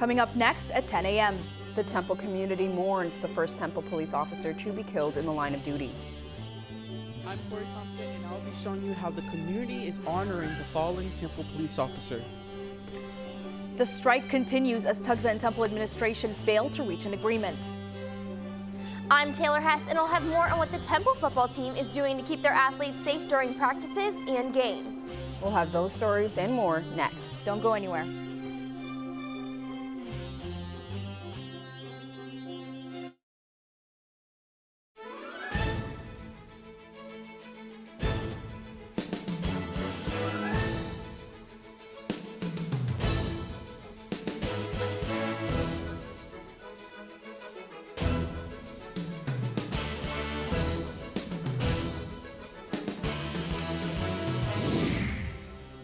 Coming up next at 10 a.m. The Temple community mourns the first Temple police officer to be killed in the line of duty. I'm Corey Thompson, and I'll be showing you how the community is honoring the fallen Temple police officer. The strike continues as TUGSA and Temple administration fail to reach an agreement. I'm Taylor Hess, and I'll have more on what the Temple football team is doing to keep their athletes safe during practices and games. We'll have those stories and more next. Don't go anywhere.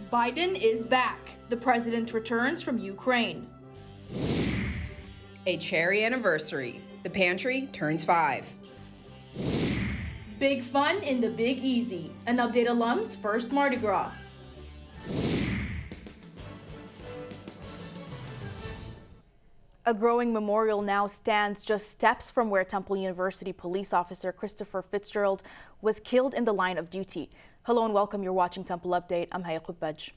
Biden is back. The president returns from Ukraine. A cherry anniversary. The pantry turns 5. Big fun in the Big Easy. An update alum's first Mardi Gras. A growing memorial now stands just steps from where Temple University police officer Christopher Fitzgerald was killed in the line of duty. Hello and welcome. You're watching Temple Update. I'm Haya Qubbaj.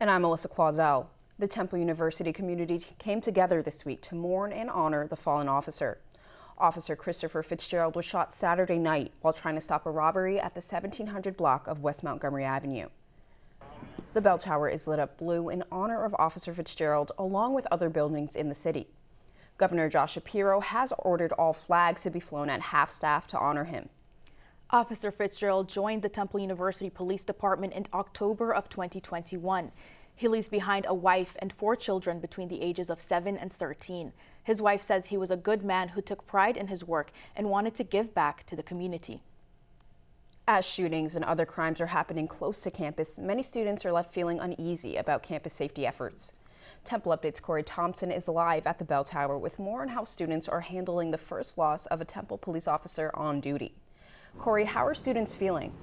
And I'm Melissa Clausel. The Temple University community came together this week to mourn and honor the fallen officer. Officer Christopher Fitzgerald was shot Saturday night while trying to stop a robbery at the 1700 block of West Montgomery Avenue. The bell tower is lit up blue in honor of Officer Fitzgerald, along with other buildings in the city. Governor Josh Shapiro has ordered all flags to be flown at half-staff to honor him. Officer Fitzgerald joined the Temple University Police Department in October of 2021. He leaves behind a wife and 4 children between the ages of 7 and 13. His wife says he was a good man who took pride in his work and wanted to give back to the community. As shootings and other crimes are happening close to campus, many students are left feeling uneasy about campus safety efforts. Temple Update's Corey Thompson is live at the bell tower with more on how students are handling the first loss of a Temple police officer on duty. Corey, how are students feeling?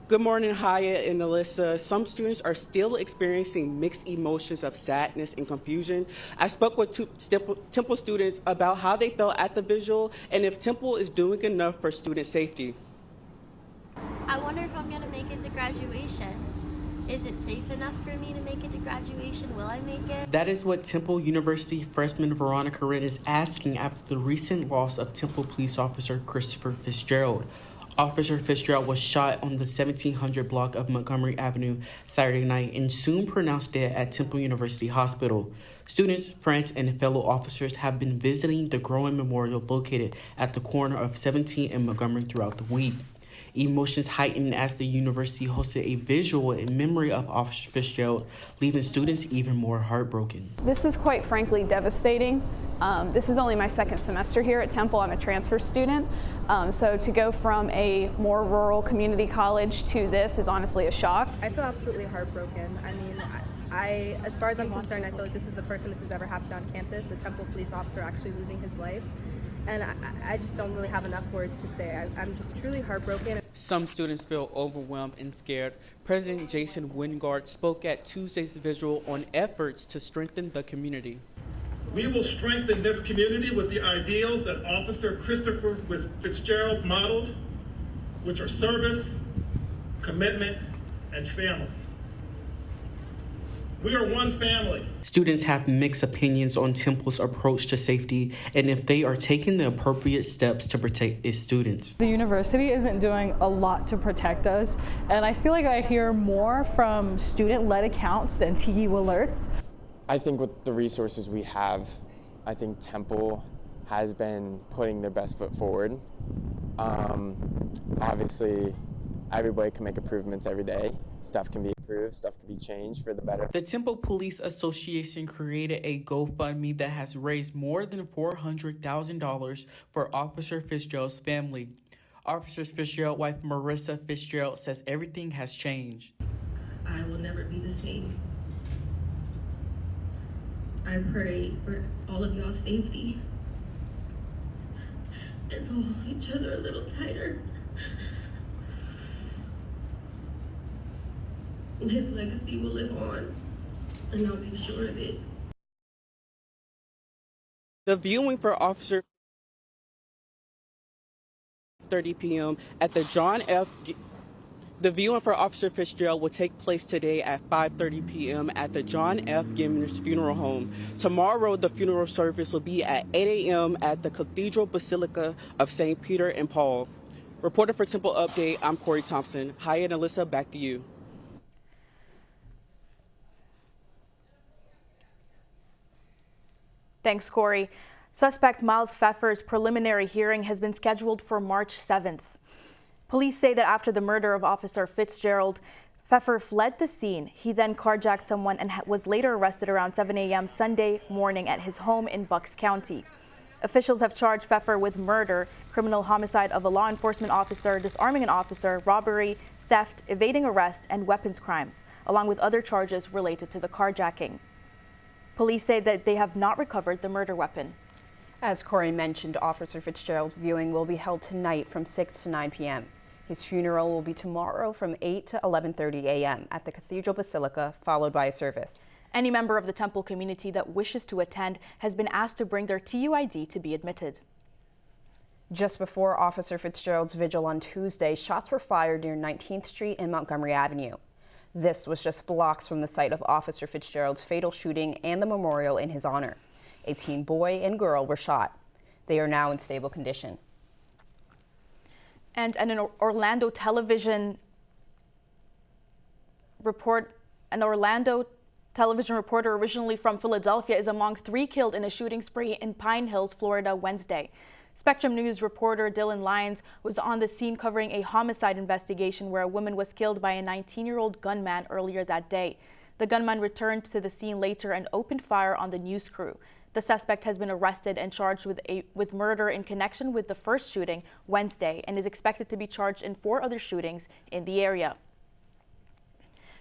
Good morning, Haya and Alyssa. Some students are still experiencing mixed emotions of sadness and confusion. I spoke with 2 Temple students about how they felt at the visual and if Temple is doing enough for student safety. I wonder if I'm going to make it to graduation. Is it safe enough for me to make it to graduation? Will I make it? That is what Temple University freshman Veronica Wren is asking after the recent loss of Temple police officer Christopher Fitzgerald. Officer Fitzgerald was shot on the 1700 block of Montgomery Avenue Saturday night and soon pronounced dead at Temple University Hospital. Students, friends, and fellow officers have been visiting the growing memorial located at the corner of 17 and Montgomery throughout the week. Emotions heightened as the university hosted a visual in memory of Officer Fitzgerald, leaving students even more heartbroken. This is quite frankly devastating. This is only my second semester here at Temple. I'm a transfer student. So to go from a more rural community college to this is honestly a shock. I feel absolutely heartbroken. I mean, as far as I'm concerned, I feel like this is the first time this has ever happened on campus, a Temple police officer actually losing his life. And I just don't really have enough words to say. I'm just truly heartbroken. Some students feel overwhelmed and scared. President Jason Wingard spoke at Tuesday's visual on efforts to strengthen the community. We will strengthen this community with the ideals that Officer Christopher Fitzgerald modeled, which are service, commitment, and family. We are one family. Students have mixed opinions on Temple's approach to safety and if they are taking the appropriate steps to protect its students. The university isn't doing a lot to protect us, and I feel like I hear more from student-led accounts than TU alerts. I think with the resources we have, I think Temple has been putting their best foot forward. Obviously, everybody can make improvements every day. Stuff can be improved, stuff can be changed for the better. The Temple Police Association created a GoFundMe that has raised more than $400,000 for Officer Fitzgerald's family. Officer Fitzgerald's wife, Marissa Fitzgerald, says everything has changed. I will never be the same. I pray for all of y'all's safety and to hold each other a little tighter. His legacy will live on and I'll make sure of it. The viewing for Officer 30 p.m. at the The viewing for Officer Fitzgerald will take place today at 5:30 p.m. at the John F. Gimner's Funeral Home. Tomorrow, the funeral service will be at 8 a.m. at the Cathedral Basilica of St. Peter and Paul. Reporter for Temple Update, I'm Corey Thompson. Hyatt and Alyssa, back to you. Thanks, Corey. Suspect Miles Pfeffer's preliminary hearing has been scheduled for March 7th. Police say that after the murder of Officer Fitzgerald, Pfeffer fled the scene. He then carjacked someone and was later arrested around 7 a.m. Sunday morning at his home in Bucks County. Officials have charged Pfeffer with murder, criminal homicide of a law enforcement officer, disarming an officer, robbery, theft, evading arrest, and weapons crimes, along with other charges related to the carjacking. Police say that they have not recovered the murder weapon. As Corey mentioned, Officer Fitzgerald's viewing will be held tonight from 6 to 9 p.m. His funeral will be tomorrow from 8 to 11:30 a.m. at the Cathedral Basilica, followed by a service. Any member of the Temple community that wishes to attend has been asked to bring their TUID to be admitted. Just before Officer Fitzgerald's vigil on Tuesday, shots were fired near 19th Street and Montgomery Avenue. This was just blocks from the site of Officer Fitzgerald's fatal shooting and the memorial in his honor. A teen boy and girl were shot. They are now in stable condition. And an Orlando television reporter originally from Philadelphia is among 3 killed in a shooting spree in Pine Hills, Florida, Wednesday. Spectrum News reporter Dylan Lyons was on the scene covering a homicide investigation where a woman was killed by a 19-year-old gunman earlier that day. The gunman returned to the scene later and opened fire on the news crew. The suspect has been arrested and charged with murder in connection with the first shooting Wednesday and is expected to be charged in 4 other shootings in the area.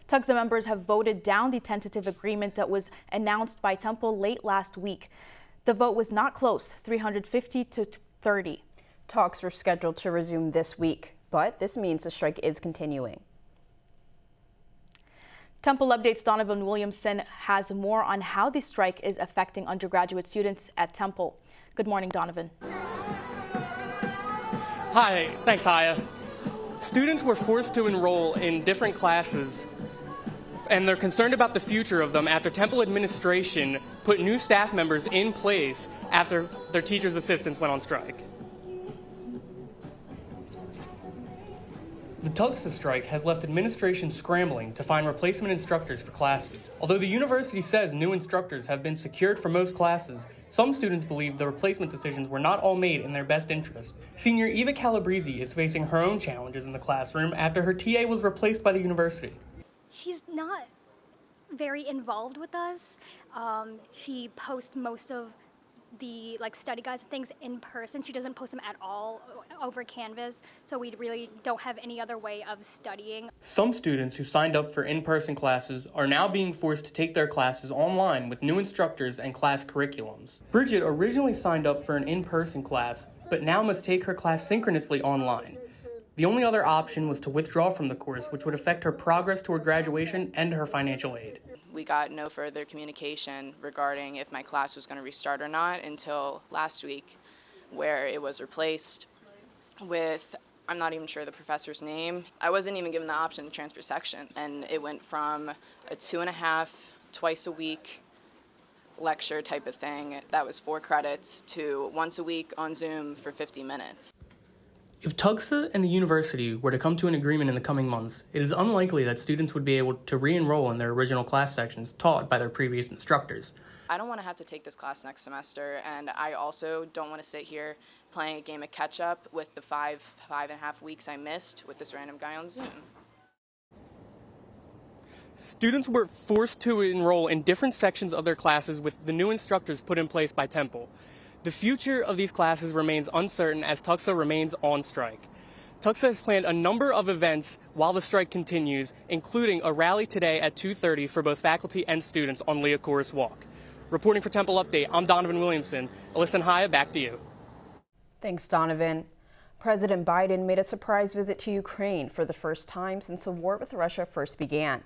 TUGSA members have voted down the tentative agreement that was announced by Temple late last week. The vote was not close, 350 to 30. Talks were scheduled to resume this week, but this means the strike is continuing. Temple Update's Donovan Williamson has more on how the strike is affecting undergraduate students at Temple. Good morning, Donovan. Hi, thanks, Haya. Students were forced to enroll in different classes, and they're concerned about the future of them after Temple administration put new staff members in place after their teachers' assistants went on strike. The TUGSA strike has left administration scrambling to find replacement instructors for classes. Although the university says new instructors have been secured for most classes, some students believe the replacement decisions were not all made in their best interest. Senior Eva Calabrese is facing her own challenges in the classroom after her TA was replaced by the university. She's not very involved with us. She posts most of the study guides and things in person. She doesn't post them at all over Canvas, so we really don't have any other way of studying. Some students who signed up for in-person classes are now being forced to take their classes online with new instructors and class curriculums. Bridget originally signed up for an in-person class, but now must take her class synchronously online. The only other option was to withdraw from the course, which would affect her progress toward graduation and her financial aid. We got no further communication regarding if my class was going to restart or not until last week, where it was replaced with, I'm not even sure the professor's name. I wasn't even given the option to transfer sections, and it went from a 2.5 twice a week lecture type of thing that was 4 credits to once a week on Zoom for 50 minutes. If TUGSA and the university were to come to an agreement in the coming months, it is unlikely that students would be able to re-enroll in their original class sections taught by their previous instructors. I don't want to have to take this class next semester, and I also don't want to sit here playing a game of catch-up with the 5.5 weeks I missed with this random guy on Zoom. Students were forced to enroll in different sections of their classes with the new instructors put in place by Temple. The future of these classes remains uncertain as TUGSA remains on strike. TUGSA has planned a number of events while the strike continues, including a rally today at 2:30 for both faculty and students on Leocoris Walk. Reporting for Temple Update, I'm Donovan Williamson. Alyssa and Haya, back to you. Thanks, Donovan. President Biden made a surprise visit to Ukraine for the first time since the war with Russia first began.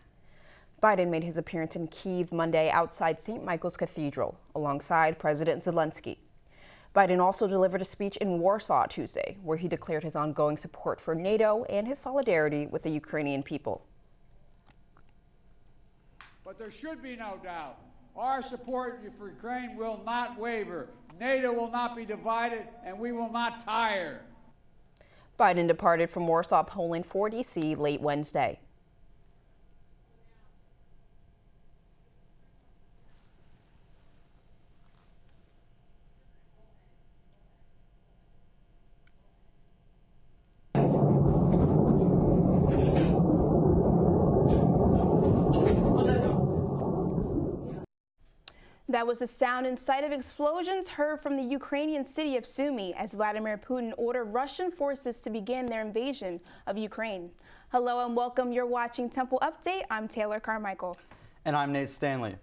Biden made his appearance in Kyiv Monday outside St. Michael's Cathedral alongside President Zelensky. Biden also delivered a speech in Warsaw Tuesday, where he declared his ongoing support for NATO and his solidarity with the Ukrainian people. But there should be no doubt. Our support for Ukraine will not waver. NATO will not be divided, and we will not tire. Biden departed from Warsaw, Poland for D.C. late Wednesday. That was the sound and sight of explosions heard from the Ukrainian city of Sumy as Vladimir Putin ordered Russian forces to begin their invasion of Ukraine. Hello and welcome. You're watching Temple Update. I'm Taylor Carmichael. And I'm Nate Stanley.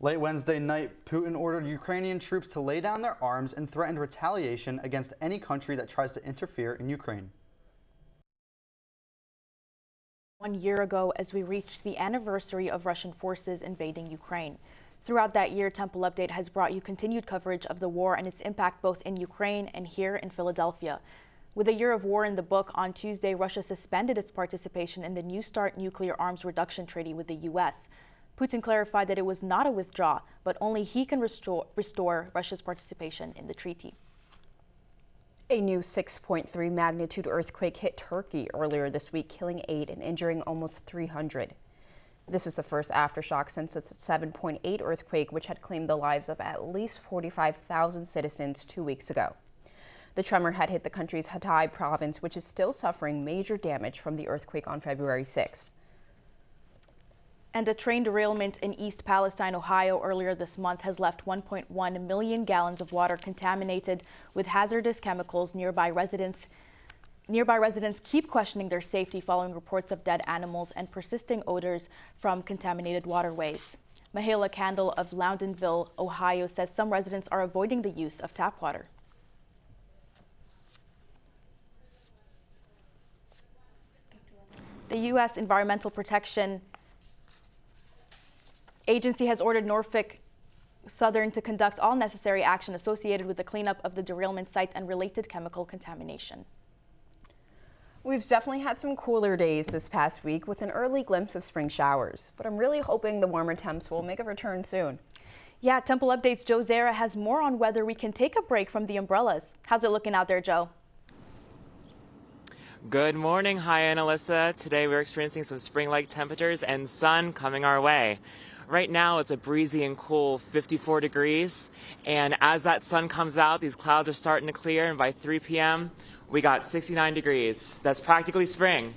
Late Wednesday night, Putin ordered Ukrainian troops to lay down their arms and threatened retaliation against any country that tries to interfere in Ukraine. 1 year ago, as we reached the anniversary of Russian forces invading Ukraine. Throughout that year, Temple Update has brought you continued coverage of the war and its impact both in Ukraine and here in Philadelphia. With a year of war in the book, on Tuesday, Russia suspended its participation in the New START nuclear arms reduction treaty with the U.S. Putin clarified that it was not a withdrawal, but only he can restore Russia's participation in the treaty. A new 6.3 magnitude earthquake hit Turkey earlier this week, killing 8 and injuring almost 300. This is the first aftershock since the 7.8 earthquake, which had claimed the lives of at least 45,000 citizens 2 weeks ago. The tremor had hit the country's Hatay province, which is still suffering major damage from the earthquake on February 6. And a train derailment in East Palestine, Ohio earlier this month has left 1.1 million gallons of water contaminated with hazardous chemicals. Nearby residents keep questioning their safety following reports of dead animals and persisting odors from contaminated waterways. Mahala Candle of Loudonville, Ohio, says some residents are avoiding the use of tap water. The U.S. Environmental Protection Agency has ordered Norfolk Southern to conduct all necessary action associated with the cleanup of the derailment site and related chemical contamination. We've definitely had some cooler days this past week with an early glimpse of spring showers, but I'm really hoping the warmer temps will make a return soon. Yeah, Temple Update's Joe Zara has more on whether we can take a break from the umbrellas. How's it looking out there, Joe? Good morning, hi, and Alyssa. Today we're experiencing some spring-like temperatures and sun coming our way. Right now it's a breezy and cool 54 degrees, and as that sun comes out, these clouds are starting to clear, and by 3 p.m. we got 69 degrees. That's practically spring.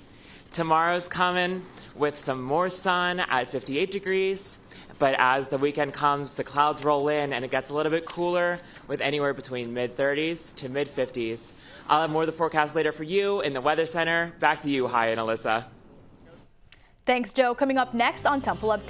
Tomorrow's coming with some more sun at 58 degrees, but as the weekend comes, the clouds roll in and it gets a little bit cooler with anywhere between mid-30s to mid-50s. I'll have more of the forecast later for you in the Weather Center. Back to you, Hi and Alyssa. Thanks, Joe. Coming up next on Temple Update.